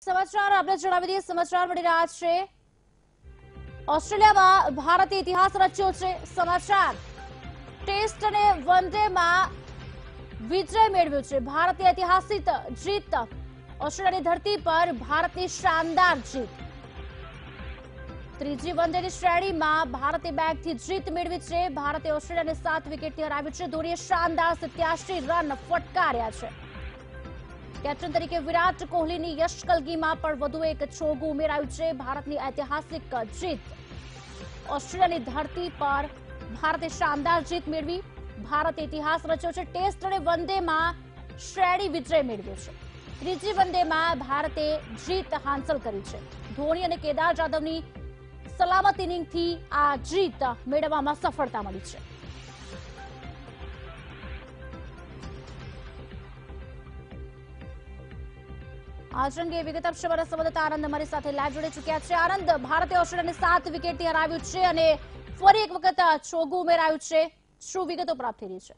સમાચાર આપણે જણાવી દઈએ સમાચાર મળી રહ્યા છે ઓસ્ટ્રેલિયામાં ભારતે ઇતિહાસ રચ્યો છે। સમાચાર ટેસ્ટ અને વન ડેમાં વિજય મેળવ્યો છે। ભારતે ઐતિહાસિક જીત। ઓસ્ટ્રેલિયાની ધરતી પર ભારતની શાનદાર જીત। ત્રીજી વન ડેની શ્રેણીમાં ભારતે બેગથી જીત મેળવી છે। ભારતે ઓસ્ટ્રેલિયાને 7 વિકેટથી હરાવ્યું છે। ધોનીએ શાનદાર 87 રન ફટકાર્યા છે। કેપ્ટન તરીકે વિરાટ કોહલીની યશકલગીમાં પણ વધુ એક ચોગ્ગું ઉમેરાયું છે। ભારતની ઐતિહાસિક જીત। ઓસ્ટ્રેલિયાની ધરતી પર ભારતે શાનદાર જીત મેળવી। ભારતે ઇતિહાસ રચ્યો છે। ટેસ્ટ અને વન ડેમાં શ્રેણી વિજય મેળવ્યો છે। ત્રીજી વન ડેમાં ભારતે જીત હાંસલ કરી છે। ધોની અને કેદાર જાદવની સલામત ઇનિંગથી આ જીત મેળવવામાં સફળતા મળી છે। આજ અંગે વિગત આપશે અમારા સંવાદદાતા આનંદ અમારી સાથે લાઈવ જોડી ચૂક્યા છે। આનંદ, ભારતે ઓસ્ટ્રેલિયાને 7 વિકેટથી હરાવ્યું છે અને ફરી એક વખત ચોગ્ગું ઉમેરાયું છે। શું વિગતો પ્રાપ્ત થઈ રહી છે?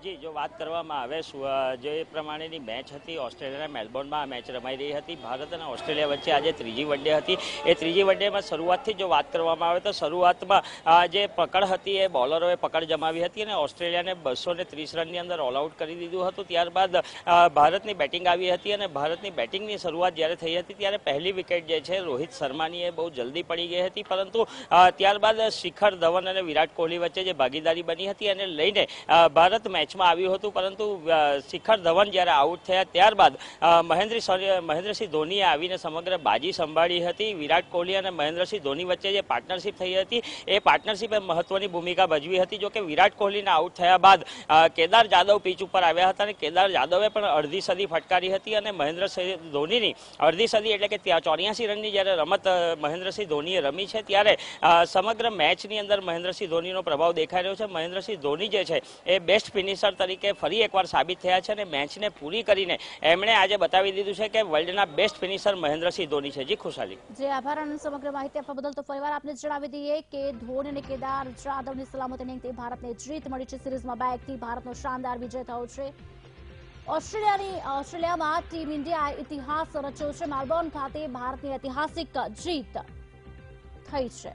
જી, જો વાત કરવામાં આવે જે પ્રમાણેની મેચ હતી ઓસ્ટ્રેલિયાના મેલબોર્નમાં મેચ રમાઈ રહી હતી। ભારત અને ઓસ્ટ્રેલિયા વચ્ચે આજે ત્રીજી વન ડે હતી। એ ત્રીજી વન ડેમાં શરૂઆતથી જો વાત કરવામાં આવે તો શરૂઆતમાં જે પકડ હતી એ બોલરોએ પકડ જમાવી હતી અને ઓસ્ટ્રેલિયાને 230 રનની અંદર ઓલ આઉટ કરી દીધું હતું। ત્યારબાદ ભારતની બેટિંગ આવી હતી અને ભારતની બેટિંગની શરૂઆત જ્યારે થઈ હતી ત્યારે પહેલી વિકેટ જે છે રોહિત શર્માની એ બહુ જલ્દી પડી ગઈ હતી, પરંતુ ત્યારબાદ શિખર ધવન અને વિરાટ કોહલી વચ્ચે જે ભાગીદારી બની હતી એને લઈને ભારત મેચમાં આવ્યું હતું, પરંતુ શિખર ધવન જ્યારે આઉટ થયા ત્યારબાદ મહેન્દ્રસિંહ ધોનીએ આવીને સમગ્ર બાજી સંભાળી હતી। વિરાટ કોહલી અને મહેન્દ્રસિંહ ધોની વચ્ચે જે પાર્ટનરશિપ થઈ હતી એ પાર્ટનરશિપે મહત્વની ભૂમિકા ભજવી હતી। જોકે વિરાટ કોહલીના આઉટ થયા બાદ કેદાર જાદવ પીચ ઉપર આવ્યા હતા અને કેદાર જાદવે પણ અડધી સદી ફટકારી હતી અને મહેન્દ્રસિંહ ધોનીની અડધી સદી એટલે કે 84 રનની જ્યારે રમત મહેન્દ્રસિંહ ધોનીએ રમી છે ત્યારે સમગ્ર મેચની અંદર મહેન્દ્રસિંહ ધોનીનો પ્રભાવ દેખાઈ રહ્યો છે। મહેન્દ્રસિંહ ધોની જે છે એ બેસ્ટ ફિનિશર તરીકે ફરી એકવાર સાબિત થયા છે અને મેચને પૂરી કરીને એમણે આજે બતાવી દીધું છે કે વર્લ્ડના બેસ્ટ ફિનિશર મહેન્દ્રસિંહ ધોની છે। જી ખુશાલી, જે આભાર અને સમગ્ર માહિતી આપવા બદલ। તો ફરીવાર આપને જણાવી દઈએ કે ધોની અને કેદાર જાદવની સલામત ઇનિંગથી ભારતને જીત મળી છે। સિરીઝમાં બેગથી ભારતનો શાનદાર વિજય થયો છે। ઓસ્ટ્રેલિયામાં ટીમ ઇન્ડિયાએ ઇતિહાસ રચ્યો છે। મેલબોર્ન ખાતે ભારતની ઐતિહાસિક જીત થઈ છે।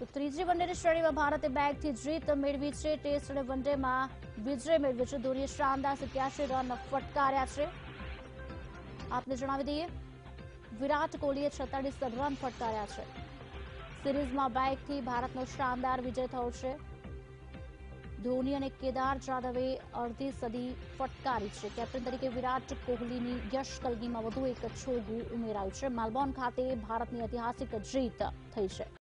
તો ત્રીજી વન ડેની શ્રેણીમાં ભારતે બેગથી જીત મેળવી છે। ટેસ્ટ અને વન ડેમાં વિજય મેળવ્યો છે। ધોનીએ શાનદાર 87 રન ફટકાર્યા છે। આપને જણાવી દઈએ વિરાટ કોહલીએ 46 રન ફટકાર્યા છે। સિરીઝમાં બેગથી ભારતનો શાનદાર વિજય થયો છે। ધોની અને કેદાર જાદવે અડધી સદી ફટકારી છે। કેપ્ટન તરીકે વિરાટ કોહલીની યશકલગીમાં વધુ એક ચોગ્ગું ઉમેરાયું છે। મેલબોર્ન ખાતે ભારતની ઐતિહાસિક જીત થઈ છે।